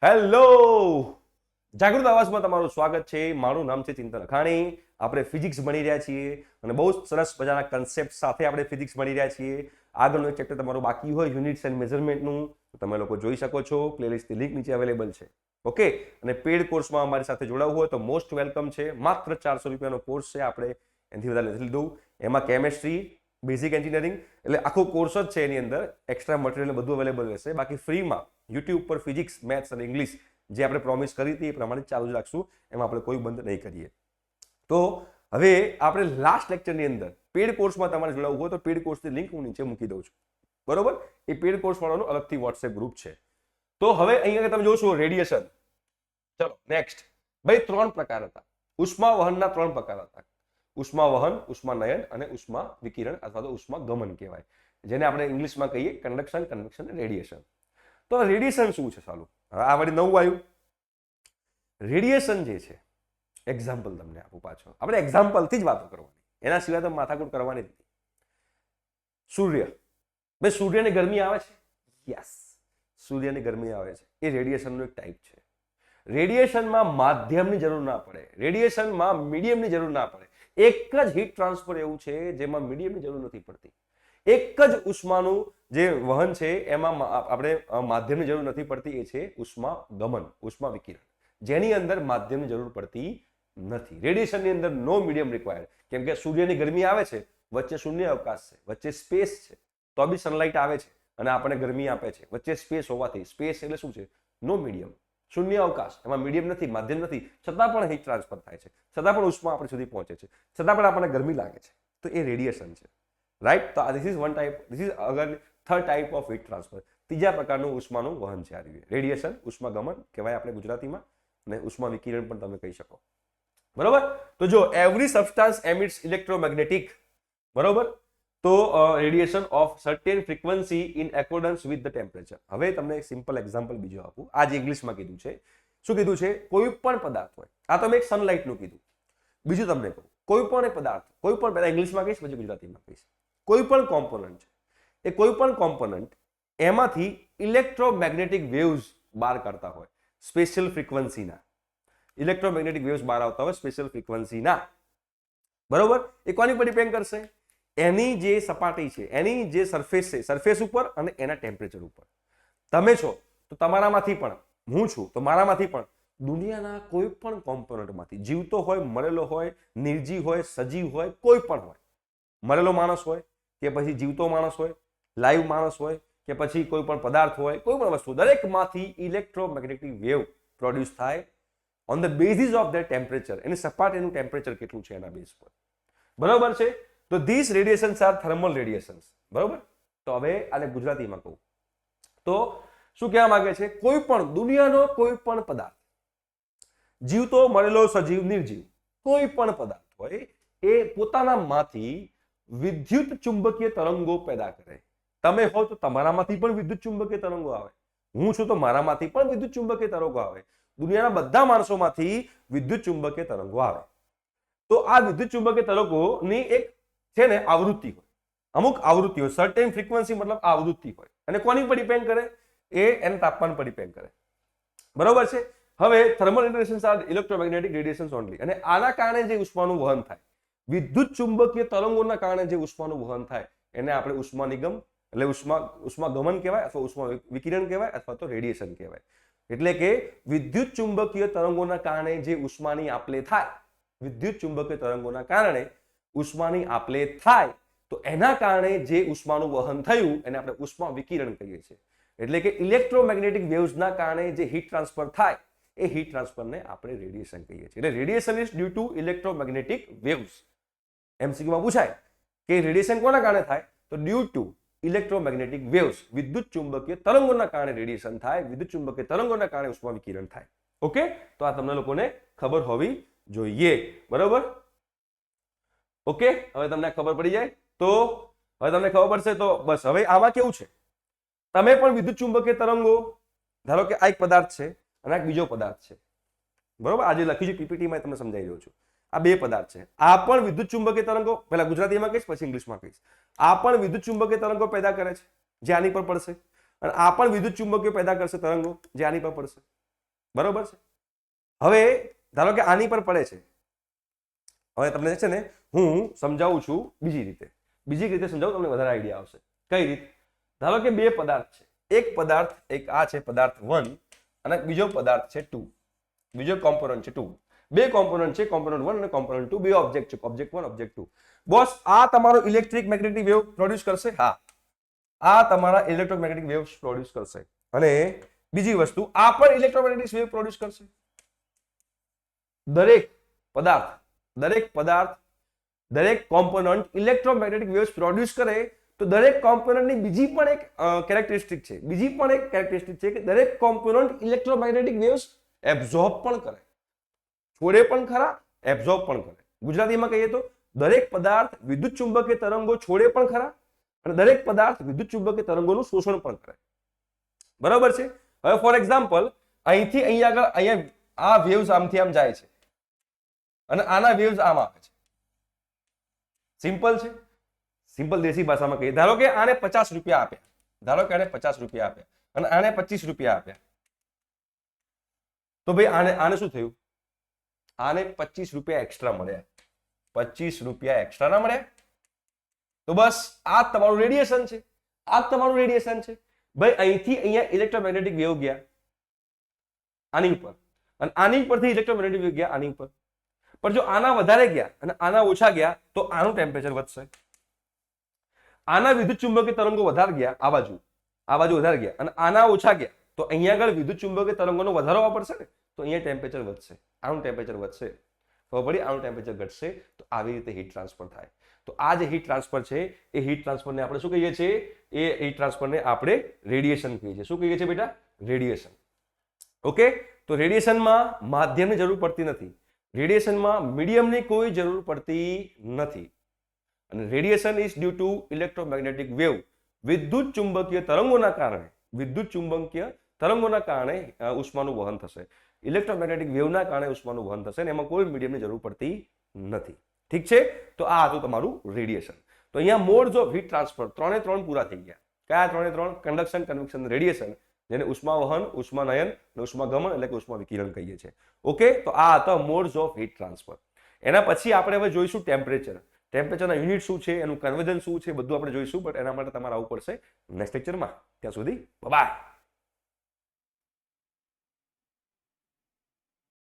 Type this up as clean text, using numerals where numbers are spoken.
Hello, જાગૃત અવાજમાં તમારું સ્વાગત છે. મારું નામ છે ચિંતન અખાણી. આપણે ફિઝિક્સ ભણી રહ્યા છીએ અને બહુ સરસ મજાના કન્સેપ્ટ સાથે આપણે ફિઝિક્સ ભણી રહ્યા છીએ. આગળનું એક ચેપ્ટર તમારું બાકી હોય યુનિટ્સ એન્ડ મેઝરમેન્ટનું, તો તમે લોકો જોઈ શકો છો. પ્લેલિસ્ટની લિંક નીચે અવેલેબલ છે. ઓકે, અને પેડ કોર્સમાં અમારી સાથે જોડાવવું હોય તો મોસ્ટ વેલકમ છે. માત્ર 400 રૂપિયાનો કોર્સ છે. આપણે એનાથી વધારે નથી લીધું. એમાં કેમેસ્ટ્રી, બેઝિક એન્જિનિયરિંગ એટલે આખો કોર્સ જ છે. એની અંદર એક્સ્ટ્રા મટીરિયલ બધું અવેલેબલ રહેશે. બાકી ફ્રીમાં યુટ્યુબ પર ફિઝિક્સ, મેથ્સ અને ઇંગ્લિશ જે આપણે પ્રોમિસ કરી હતી એ પ્રમાણે ચાલુ જ રાખશું. એમાં આપણે કોઈ બંધ નહીં કરીએ. તો હવે આપણે લાસ્ટ લેક્ચરની અંદર પેડ કોર્સમાં તમારે જોડાવવું હોય તો પેડ કોર્સની લિંક હું નીચે મૂકી દઉં છું. બરોબર, એ પેડ કોર્સ વાળાનું અલગથી વોટ્સએપ ગ્રુપ છે. તો હવે અહીંયા તમે જોશો રેડિયેશન. ચલો નેક્સ્ટ. ભાઈ 3 પ્રકાર હતા. ઉષ્મા વહનના 3 પ્રકાર હતા. ઉષ્મા વહન, ઉષ્મા નયન અને ઉષ્મા વિકિરણ અથવા તો ઉષ્મા ગમન કહેવાય, જેને આપણે ઇંગ્લિશમાં કહીએ કન્ડક્શન, કન્વેક્શન અને રેડિયેશન. તો રેડિયેશન શું છે? ચાલો હવે આ વળી નવું આવ્યું. રેડિયેશન જે છે, એક્ઝામ્પલ તમને આપું. પાછો આપણે એક્ઝામ્પલથી જ વાતો કરવાની, એના સિવાય તો માથાકૂટ કરવાની નથી. સૂર્ય, ભાઈ સૂર્યની ગરમી આવે છે. યસ, સૂર્યની ગરમી આવે છે. એ રેડિયેશનનો એક ટાઈપ છે. રેડિયેશનમાં માધ્યમની જરૂર ના પડે, રેડિયેશનમાં મીડિયમની જરૂર ના પડે. એક જ હીટ ટ્રાન્સફર એવું છે જેમાં મીડિયમની જરૂર નથી પડતી. એક જ ઉષ્માનું જે વહન છે એમાં આપણે માધ્યમની જરૂર નથી પડતી. એ છે ઉષ્મા ગમન, ઉષ્મા વિકિરણ, જેની અંદર માધ્યમની જરૂર પડતી નથી. રેડિયેશનની અંદર નો મીડિયમ રિક્વાયર્ડ, કેમ કે સૂર્યની ગરમી આવે છે, વચ્ચે શૂન્ય અવકાશ છે, વચ્ચે સ્પેસ છે, તો બી સનલાઇટ આવે છે અને આપણને ગરમી આપે છે. વચ્ચે સ્પેસ હોવાથી, સ્પેસ એટલે શું છે? નો મીડિયમ, શૂન્ય અવકાશ, એમાં મીડિયમ નથી, માધ્યમ નથી, છતાં પણ હીટ ટ્રાન્સફર થાય છે, છતાં પણ ઉષ્મા આપણી સુધી પહોંચે છે, છતાં પણ આપણને ગરમી લાગે છે. તો એ રેડિયેશન છે, રાઈટ? તો this is one type, this is અગર third type of heat transfer. ત્રીજા પ્રકારનું ઉષ્માનું વહન છે આ રેડિયેશન. ઉષ્મા ગમન કહેવાય આપણે ગુજરાતીમાં, અને ઉષ્મા વિકિરણ પણ તમે કહી શકો. બરોબર? તો જો એવરી સબસ્ટન્સ એમિટ્સ ઇલેક્ટ્રોમેગ્નેટિક, બરોબર, તો radiation of certain frequency in accordance with the temperature. હવે તમને એક સિમ્પલ એક્ઝામ્પલ બીજો આપું. આ જે ઇંગ્લિશમાં કીધું છે, શું કીધું છે? કોઈ પણ પદાર્થ હોય, આ તો મેં એક સનલાઇટનું કીધું. બીજું તમને કહું, કોઈ પણ પદાર્થ, કોઈ પણ, પહેલા ઇંગ્લિશમાં કહીશ પછી ગુજરાતીમાં કહીશ. કોઈ પણ કોમ્પોનન્ટ છે, એ કોઈ પણ કોમ્પોનન્ટ એમાંથી ઇલેક્ટ્રોમેગ્નેટિક વેવ્સ બહાર કાઢતા હોય, સ્પેશિયલ ફ્રીક્વન્સીના ઇલેક્ટ્રોમેગ્નેટિક વેવ્સ બહાર આવતા હોય સ્પેશિયલ ફ્રીક્વન્સીના. બરોબર? એ કોની પર ડિપેન્ડ કરશે? એની જે સપાટી છે, એની જે સરફેસ છે, સરફેસ ઉપર અને એના ટેમ્પરેચર ઉપર. તમે છો તો તમારામાંથી પણ, હું છું તો મારામાંથી પણ, દુનિયાના કોઈ પણ કોમ્પોનન્ટમાંથી, જીવતો હોય, મરેલો હોય, નિર્જીવ હોય, સજીવ હોય, કોઈ પણ હોય, મરેલો માણસ હોય કે પછી જીવતો માણસ હોય, લાઈવ માણસ હોય કે પછી કોઈ પણ પદાર્થ હોય, કોઈ પણ વસ્તુ, દરેકમાંથી ઇલેક્ટ્રોમેગ્નેટિક વેવ પ્રોડ્યુસ થાય on the basis of the temperature. એની સપાટીનું ટેમ્પરેચર કેટલું છે એના બેઝ પર. બરોબર છે? તો ધીસ રેડિયેશન્સ આર થર્મલ રેડિયેશન્સ. બરોબર? તો હવે આને ગુજરાતીમાં કહું તો શું કહેવા માંગે છે? કોઈ પણ દુનિયાનો કોઈ પણ પદાર્થ, જીવતો, મરેલો, સજીવ, નિર્જીવ, કોઈ પણ પદાર્થ હોય, એ પોતાનામાંથી વિદ્યુત ચુંબકીય તરંગો પેદા કરે. તમે હો તો તમારામાંથી પણ વિદ્યુત ચુંબકીય તરંગો આવે, હું છું તો મારામાંથી પણ વિદ્યુત ચુંબકીય તરંગો આવે, દુનિયાના બધા માણસોમાંથી વિદ્યુત ચુંબકીય તરંગો આવે. તો આ વિદ્યુત ચુંબકીય તરંગોની એક છે ને આવૃત્તિ હોય, અમુક આવૃત્તિ હોય, સર્ટેન ફ્રીક્વન્સી મતલબ આવૃત્તિ હોય. અને કોની પર ડિપેન્ડ કરે? એ એના તાપમાન પર ડિપેન્ડ કરે. બરોબર છે? હવે થર્મલ રેડિયેશન્સ આર ઇલેક્ટ્રોમેગ્નેટિક રેડિયેશન્સ ઓનલી. અને આના કારણે જે ઉષ્માનું વહન થાય, વિદ્યુત ચુંબકીય તરંગોના કારણે જે ઉષ્માનું વહન થાય, એને આપણે ઉષ્મા નિગમ એટલે ઉષ્મા ગમન કહેવાય, અથવા ઉષ્મા વિકિરણ કહેવાય, અથવા તો રેડિયેશન કહેવાય. એટલે કે વિદ્યુત ચુંબકીય તરંગોના કારણે જે ઉષ્માની આપલે થાય, વિદ્યુત ચુંબકીય તરંગોના કારણે ઉષ્માની આપલે થાય, તો એના કારણે જે ઉષ્માનું વહન થયું એને આપણે ઉષ્મા વિકિરણ કહીએ છીએ. એટલે કે ઇલેક્ટ્રોમેગ્નેટિક વેવ્સના કારણે જે હીટ ટ્રાન્સફર થાય, એ હીટ ટ્રાન્સફરને આપણે રેડિયેશન કહીએ છીએ. એટલે radiation is due to electromagnetic waves. એમસીક્યુમાં પૂછાય કે રેડિયેશન કોના કારણે થાય? તો ડ્યુ ટુ ઇલેક્ટ્રોમેગ્નેટિક વેવ્સ, વિદ્યુત ચુંબકીય તરંગોના કારણે રેડિયેશન થાય, વિદ્યુત ચુંબકીય તરંગોના કારણે ઉષ્મા વિકિરણ થાય. ઓકે, તો આ તમને લોકોને ખબર હોવી જોઈએ. બરોબર? ઓકે, હવે તમને ખબર પડી જાય તો હવે તમને ખબર પડશે તો બસ. હવે આમાં કેવું છે? તમે પણ વિદ્યુત ચુંબકીય તરંગો, ધારો કે આ એક પદાર્થ છે અને આ બીજો પદાર્થ છે. બરોબર? આજે લખ્યું છે પીપીટીમાં, તમને સમજાવી રહ્યો છું. આ બે પદાર્થ છે. આ પણ વિદ્યુત ચુંબકીય તરંગો, પહેલા ગુજરાતીમાં કહીશ પછી ઇંગ્લિશમાં કહીશ. આ પણ વિદ્યુત ચુંબકીય તરંગો પેદા કરે છે જે આની પર પડશે, અને આ પણ વિદ્યુત ચુંબકીય પેદા કરશે તરંગો જે આની પર પડશે. બરોબર છે. હવે ધારો કે આની પર પડે છે, હવે તમને છે ને હું સમજાવું છું બીજી રીતે સમજાવું, તમને વધારે આઈડિયા આવશે. કઈ રીત? ધારો કે બે પદાર્થ છે, એક પદાર્થ, એક આ છે પદાર્થ 1 અને બીજો પદાર્થ છે 2, બીજો કોમ્પોનન્ટ છે 2. બે કોમ્પોનન્ટ છે, કોમ્પોનન્ટ 1 અને કોમ્પોનન્ટ 2, બે ઓબ્જેક્ટ છે, ઓબ્જેક્ટ 1 ઓબ્જેક્ટ 2. બોસ, આ તમારો ઇલેક્ટ્રિક મેગ્નેટિક વેવ પ્રોડ્યુસ કરશે. હા, આ તમારા ઇલેક્ટ્રોમેગ્નેટિક વેવ્સ પ્રોડ્યુસ કરશે. અને બીજી વસ્તુ, આ પણ ઇલેક્ટ્રોમેગ્નેટિક વેવ પ્રોડ્યુસ કરશે. દરેક પદાર્થ દરેક કોમ્પોનન્ટ ઇલેક્ટ્રોમેગ્નેટિક વેવ્સ પ્રોડ્યુસ કરે તો દરેક કોમ્પોનન્ટની બીજી પણ એક કેરેક્ટરિસ્ટિક છે કે દરેક કોમ્પોનન્ટ ઇલેક્ટ્રોમેગ્નેટિક વેવ્સ એબ્ઝોર્બ પણ કરે, છોડે પણ ખરા, એબ્ઝોર્બ પણ કરે. ગુજરાતીમાં કહીએ તો દરેક પદાર્થ વિદ્યુત ચુંબકીય તરંગો છોડે પણ ખરા અને દરેક પદાર્થ વિદ્યુત ચુંબકીય તરંગોનું શોષણ પણ કરે. બરાબર છે. હવે ફોર એક્ઝામ્પલ, અહીંથી અહીંયા આ વેવ્સ આમથી આમ જાય છે અને આના વેવ્સ આમ આવે છે. સિમ્પલ છે. સિમ્પલ દેશી ભાષામાં કહીએ, ધારો કે આને 50 રૂપિયા આપ્યા, અને આને 25 રૂપિયા આપ્યા, તો ભાઈ આને શું થયું? આને 25 રૂપિયા એક્સ્ટ્રા મળ્યા. 25 રૂપિયા એક્સ્ટ્રા ના મળ્યા? તો બસ આ તમારું રેડિયેશન છે. ભાઈ અહીંથી અહીંયા ઇલેક્ટ્રોમેગ્નેટિક વેવ ગયા આની ઉપર અને આની ઉપરથી ઇલેક્ટ્રોમેગ્નેટિક વેવ ગયા આની ઉપર. પણ જો આના વધારે ગયા અને આના ઓછા ગયા તો આનું ટેમ્પરેચર વધશે. આના વિદ્યુત ચુંબકીય તરંગો વધારે ગયા આ બાજુ વધારે ગયા અને આના ઓછા ગયા તો અહીંયા આગળ વિદ્યુત ચુંબકીય તરંગોનો વધારો વાપરશે ને, તો અહીંયા ટેમ્પરેચર વધશે, આનું ટેમ્પરેચર વધશે. ખબર પડી? આનું ટેમ્પરેચર ઘટશે. તો આવી રીતે હીટ ટ્રાન્સફર થાય. તો આ જે હીટ ટ્રાન્સફર છે એ હીટ ટ્રાન્સફરને આપણે શું કહીએ છીએ? એ હીટ ટ્રાન્સફરને આપણે રેડિયેશન કહીએ છીએ. શું કહીએ છીએ બેટા? રેડિયેશન. ઓકે. તો રેડિયેશનમાં માધ્યમની જરૂર પડતી નથી, રેડિયેશનમાં મીડિયમની કોઈ જરૂર પડતી નથી. અને radiation is due to electromagnetic wave. વિદ્યુત ચુંબકીય તરંગોના કારણે ઉષ્માનું વહન થશે. ઇલેક્ટ્રોમેગ્નેટિક વેવના કારણે ઉષ્માનું વહન થશે અને એમાં કોઈ મીડિયમની જરૂર પડતી નથી. ઠીક છે. તો આ હતું તમારું રેડિયેશન. તો અહીંયા મોડ્સ ઓફ હીટ ટ્રાન્સફર 3 પૂરા થઈ ગયા. કયા 3? કન્ડક્શન, કન્વેક્શન, રેડિયેશન, જેને ઉષ્મા વહન, ઉષ્માનયન અને ઉષ્માગમન એટલે કે ઉષ્મા વિકિરણ કહીએ છીએ. ઓકે. તો આ હતા મોડ્સ ઓફ હીટ ટ્રાન્સફર. એના પછી આપણે હવે જોઈશું ટેમ્પરેચર. ટેમ્પરેચરના યુનિટ શું છે, એનું કન્વર્ઝન શું છે, બધું આપણે જોઈશું. બટ એના માટે તમારે આવવું પડશે નેક્સ્ટ લેક્ચરમાં. ત્યાં સુધી બાય.